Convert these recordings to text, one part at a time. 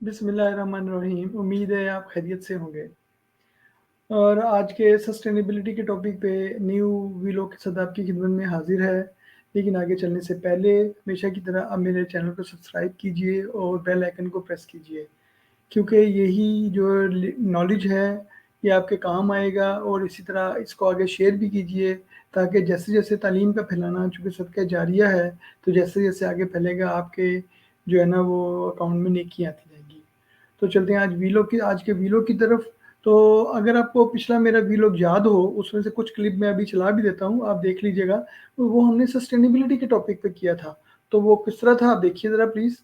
बिस्मिल्लाहिर्रहमानिर्रहीम। उम्मीद है आप खैरियत से होंगे। और आज के सस्टेनेबिलिटी के टॉपिक पे न्यू वीलॉग के साथ आपकी खिदमत में हाजिर है। लेकिन आगे चलने से पहले हमेशा की तरह आप मेरे चैनल को सब्सक्राइब कीजिए और बेल आइकन को प्रेस कीजिए, क्योंकि यही जो नॉलेज है ये आपके काम आएगा। और इसी तरह इसको आगे शेयर भी कीजिए, ताकि जैसे जैसे तालीम का फैलाना चूँकि सदका जारिया है, तो जैसे जैसे आगे फैलेगा आपके जो है ना वो अकाउंट में नेकी आती जाएगी। तो चलते हैं आज के वीलॉग की तरफ। तो अगर आपको पिछला मेरा वीलॉग याद हो, उसमें से कुछ क्लिप मैं अभी चला भी देता हूँ, आप देख लीजिएगा। तो वो हमने सस्टेनेबिलिटी के टॉपिक पे किया था, तो वो किस तरह था आप देखिए ज़रा प्लीज़।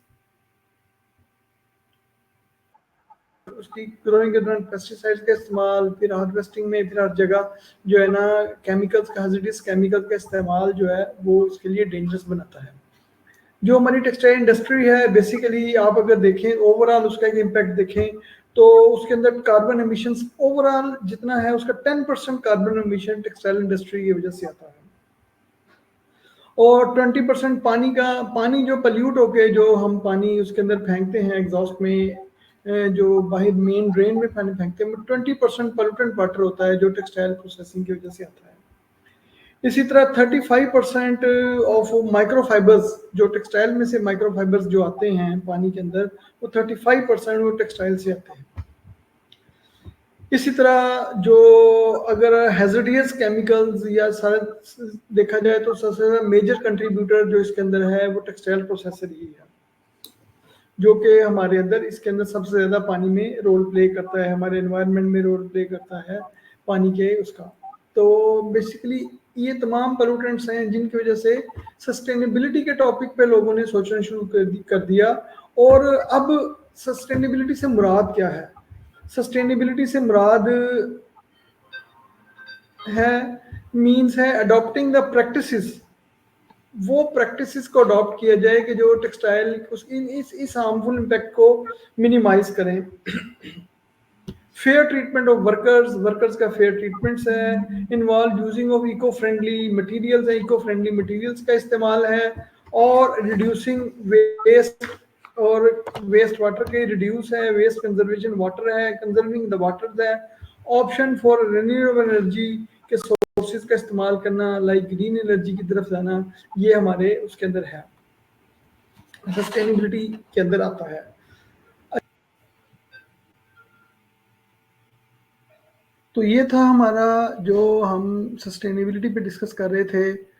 उसकी ग्रोइंग के दौरान पेस्टिसाइड्स का इस्तेमाल, फिर हार्वेस्टिंग में फिर हर जगह जो है ना केमिकल्स का, हाजिडस केमिकल का इस्तेमाल जो है वो उसके लिए डेंजरस बनाता है। जो हमारी टेक्सटाइल इंडस्ट्री है, बेसिकली आप अगर देखें ओवरऑल उसका एक इम्पैक्ट देखें, तो उसके अंदर कार्बन एमिशंस ओवरऑल जितना है उसका 10% कार्बन एमिशन टेक्सटाइल इंडस्ट्री की वजह से आता है। और 20% पानी जो पल्यूट होके जो हम पानी उसके अंदर फेंकते हैं एग्जॉस्ट में, जो बाहर मेन ड्रेन में पानी फेंकते हैं, 20% पोल्यूटेंट वाटर होता है जो टेक्सटाइल प्रोसेसिंग की वजह से आता है। इसी तरह 35% ऑफ माइक्रोफाइबर्स, जो टेक्सटाइल में से माइक्रोफाइबर्स जो आते हैं पानी के अंदर, वो 35% वो टेक्सटाइल से आते हैं। इसी तरह जो अगर हैजर्डियस केमिकल्स या सारे देखा जाए तो सबसे मेजर कंट्रीब्यूटर जो इसके अंदर है वो टेक्सटाइल प्रोसेसर ही है, जो कि हमारे अंदर इसके अंदर सबसे ज़्यादा पानी में रोल प्ले करता है, हमारे एनवायरनमेंट में रोल प्ले करता है पानी के उसका। तो बेसिकली ये तमाम पोल्यूटेंट्स हैं जिनकी वजह से सस्टेनेबिलिटी के टॉपिक पे लोगों ने सोचना शुरू कर दिया। और अब सस्टेनेबिलिटी से मुराद क्या है? सस्टेनेबिलिटी से मुराद है, मीन्स है अडॉप्टिंग द प्रैक्टिसेस, वो प्रैक्टिसेस को अडॉप्ट किया जाए कि जो टेक्सटाइल इस हार्मफुल इम्पैक्ट को मिनिमाइज करें। फेयर ट्रीटमेंट ऑफ वर्कर्स का फेयर ट्रीटमेंट्स है, involve using of eco friendly materials है, इको फ्रेंडली मटेरियल्स का इस्तेमाल है, और रिड्यूसिंग वेस्ट, और वेस्ट वाटर के रिड्यूस है, वेस्ट कंजर्वेशन वाटर है, कंजर्विंग द वाटर है, ऑप्शन फॉर रिन्यूएबल एनर्जी के सोर्सेज का इस्तेमाल करना, लाइक ग्रीन एनर्जी की तरफ जाना, ये हमारे उसके अंदर है, सस्टेनेबिलिटी के अंदर आता है। तो ये था हमारा जो हम सस्टेनेबिलिटी पे डिस्कस कर रहे थे।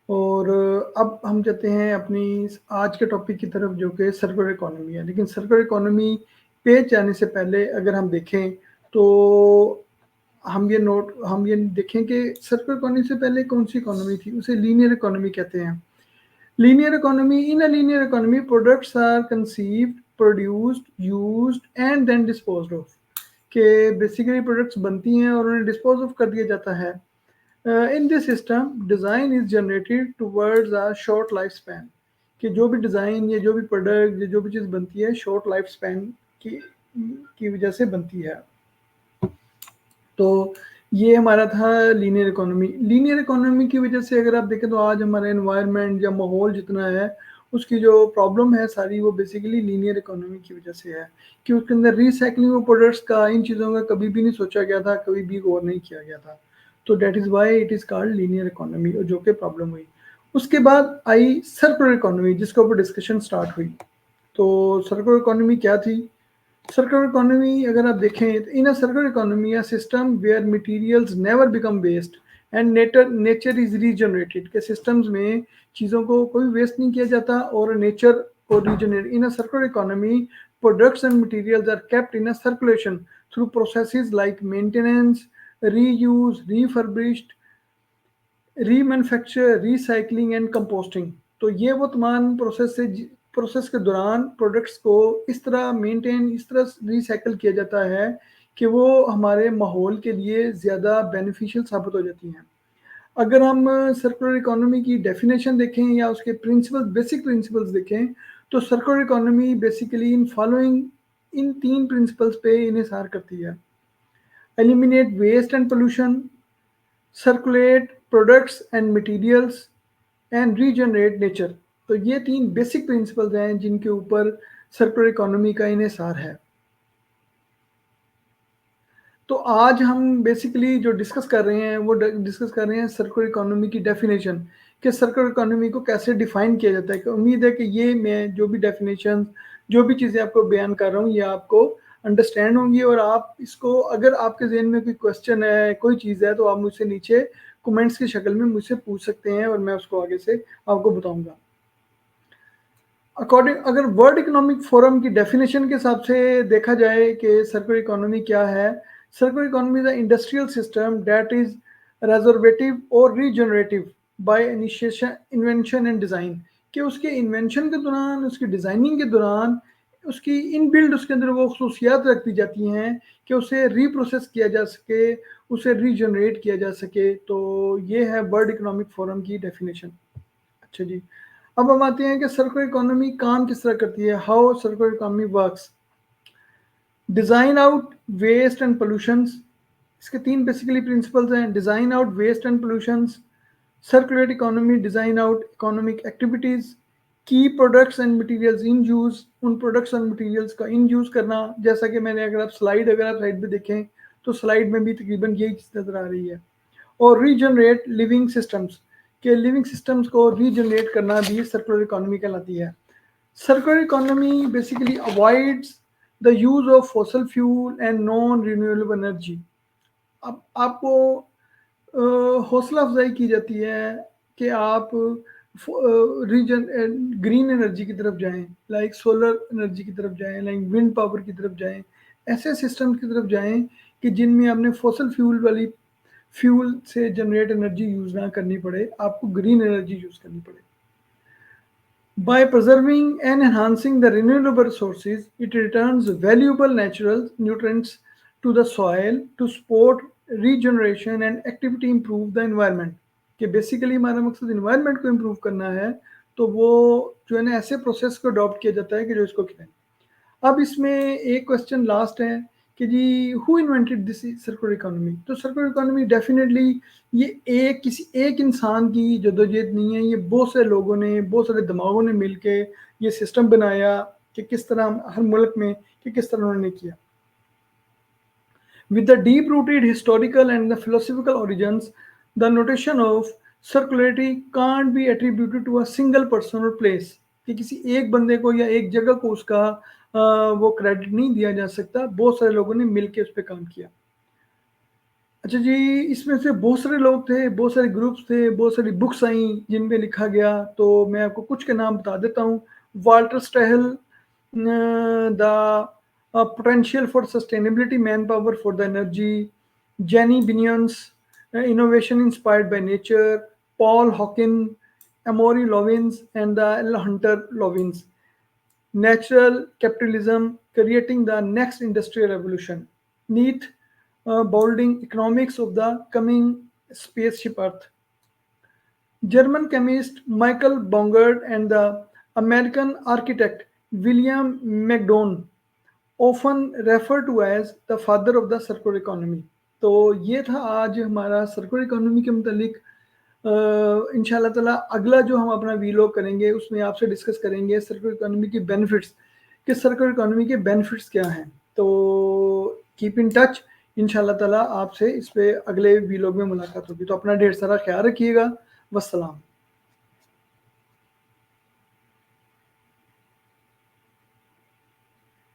और अब हम चलते हैं अपनी आज के टॉपिक की तरफ, जो कि सर्कुलर इकोनॉमी है। लेकिन सर्कुलर इकोनॉमी पे जाने से पहले अगर हम देखें तो हम ये देखें कि सर्कुलर इकोनॉमी से पहले कौन सी इकोनॉमी थी, उसे लीनियर इकोनॉमी कहते हैं। Linear economy, in a linear economy products are conceived, produced, used and then disposed of, के बेसिकली प्रोडक्ट्स बनती हैं और उन्हें डिस्पोज ऑफ कर दिया जाता है। In this system design is generated towards a short life span, कि जो भी डिज़ाइन या जो भी प्रोडक्ट या जो भी चीज़ बनती है शॉर्ट लाइफ स्पैन की वजह से बनती है। तो ये हमारा था लीनियर इकोनॉमी। लीनियर इकोनॉमी की वजह से अगर आप देखें तो आज हमारा एनवायरनमेंट या माहौल जितना है उसकी जो प्रॉब्लम है सारी, वो बेसिकली लीनियर इकोनॉमी की वजह से है, कि उसके अंदर रिसाइकलिंग ऑफ प्रोडक्ट्स का, इन चीज़ों का कभी भी नहीं सोचा गया था, कभी भी गौर नहीं किया गया था। तो that is why it is called linear economy, और जो कि प्रॉब्लम हुई। उसके बाद आई सर्कुलर इकोनॉमी, जिसके ऊपर डिस्कशन स्टार्ट हुई। तो सर्कुलर इकोनॉमी क्या थी? सर्कुलर इकोनॉमी अगर आप देखें तो in a circular economy a system where materials never become waste and nature is regenerated, के सिस्टम्स में चीज़ों को कोई वेस्ट नहीं किया जाता और नेचर को regenerate. In a circular economy products and materials are kept in a circulation through processes like maintenance, reuse, refurbished, remanufacture, recycling and composting. तो ये वो तमाम प्रोसेस के दौरान प्रोडक्ट्स को इस तरह मेंटेन, इस तरह रिसाइकल किया जाता है कि वो हमारे माहौल के लिए ज़्यादा बेनिफिशियल साबित हो जाती हैं। अगर हम सर्कुलर इकोनॉमी की डेफिनेशन देखें या उसके बेसिक प्रिंसिपल्स देखें, तो circular economy basically in following, in 3 principles पे इन्हिसार करती है। Eliminate waste and pollution, circulate products and materials and regenerate nature. तो ये 3 बेसिक प्रिंसिपल्स हैं जिनके ऊपर सर्कुलर इकोनॉमी का इन्हिसार है। तो आज हम बेसिकली जो डिस्कस कर रहे हैं वो डिस्कस कर रहे हैं सर्कुलर इकोनॉमी की डेफिनेशन, कि सर्कुलर इकोनॉमी को कैसे डिफाइन किया जाता है। कि उम्मीद है कि ये मैं जो भी डेफिनेशन, जो भी चीज़ें आपको बयान कर रहा हूँ, ये आपको अंडरस्टैंड होंगी, और आप इसको, अगर आपके जहन में कोई क्वेश्चन है, कोई चीज़ है, तो आप मुझसे नीचे कमेंट्स की शक्ल में मुझसे पूछ सकते हैं और मैं उसको आगे से आपको बताऊंगा। अकॉर्डिंग, अगर वर्ल्ड इकोनॉमिक फोरम की डेफिनेशन के हिसाब से देखा जाए कि सर्कुलर इकोनॉमी क्या है, circular economy is a industrial system that is restorative और regenerative by initiation, invention and design. कि उसके इन्वेंशन के दौरान, उसकी डिज़ाइनिंग के दौरान, उसकी इनबिल्ड उसके अंदर वो खसूसियात रख दी जाती हैं कि उसे रीप्रोसेस किया जा सके, उसे रीजनरेट किया जा सके। तो ये है वर्ल्ड इकोनॉमिक फोरम की डेफिनेशन। अच्छा जी, अब हम आते हैं कि सर्कुलर इकोनॉमी काम किस तरह करती है, how circular economy works. Design out waste and pollutions, इसके तीन बेसिकली प्रिंसिपल्स हैं। Design out waste and pollutions, circular economy design out economic activities, की products and materials in use, उन प्रोडक्ट्स एंड मटेरियल्स का इन यूज करना। जैसा कि मैंने, अगर आप साइड में देखें तो स्लाइड में भी तकरीबन यही चीज नजर आ रही है। और रीजनरेट लिविंग सिस्टम्स, के लिविंग सिस्टम्स को रीजनरेट करना भी सर्कुलर इकोनॉमी कहलाती है। Circular economy basically avoids the use of fossil fuel and non renewable energy. अब आपको हौसला अफजाई की जाती है कि आप रीजन ग्रीन एनर्जी की तरफ जाएं, लाइक सोलर एनर्जी की तरफ जाएं, लाइक विंड पावर की तरफ जाएं, ऐसे सिस्टम की तरफ जाएं कि जिनमें आपने फॉसल फ्यूल वाली फ्यूल से जनरेट एनर्जी यूज ना करनी पड़े, आपको ग्रीन एनर्जी यूज करनी पड़े। By preserving and enhancing the renewable resources, it returns valuable natural nutrients to the soil to support regeneration and activity improve the environment। कि basically हमारा मकसद इन्वायरमेंट को इम्प्रूव करना है, तो वो जो है ना ऐसे प्रोसेस को अडॉप्ट किया जाता है कि जो इसको खिलाए। अब इसमें एक क्वेश्चन लास्ट है कि जी, who invented this circular economy. तो सर्कुलर इकोनॉमी डेफिनेटली ये एक किसी एक इंसान की जदोजहद नहीं है, ये बहुत से लोगों ने, बहुत सारे दिमागों ने मिलके ये सिस्टम बनाया कि किस तरह हर मुल्क में, कि किस तरह उन्होंने किया। With the deep-rooted historical and the philosophical origins, the notion of circularity can't be attributed to a single person or place। कि किसी एक बंदे को या एक जगह को उसका वो क्रेडिट नहीं दिया जा सकता, बहुत सारे लोगों ने मिलकर उस पर काम किया। अच्छा जी, इसमें से बहुत सारे लोग थे, बहुत सारे ग्रुप्स थे, बहुत सारी बुक्स आई जिन पे लिखा गया, तो मैं आपको कुछ के नाम बता देता हूँ। Walter Stahel, the potential for sustainability manpower for the energy, Jenny Binion's innovation inspired by nature, Paul Hawken, Amory Lovins, and the L. Hunter Lovins, natural capitalism creating the next industrial revolution, Neath Boulding economics of the coming spaceship Earth, German chemist Michael Bongard, and the American architect William McDonough, often referred to as the father of the circular economy। तो ये था आज हमारा circular economy के मुतालिक। इंशाल्लाह ताला अगला जो हम अपना वीलॉग करेंगे उसमें आपसे डिस्कस करेंगे सर्कुलर इकोनॉमी के बेनिफिट्स, कि सर्कुलर इकोनॉमी के बेनिफिट्स क्या हैं। तो कीप इन टच, इंशाल्लाह ताला आपसे इस पे अगले वीलॉग में मुलाकात होगी। तो अपना ढेर सारा ख्याल रखिएगा। वस्सलाम।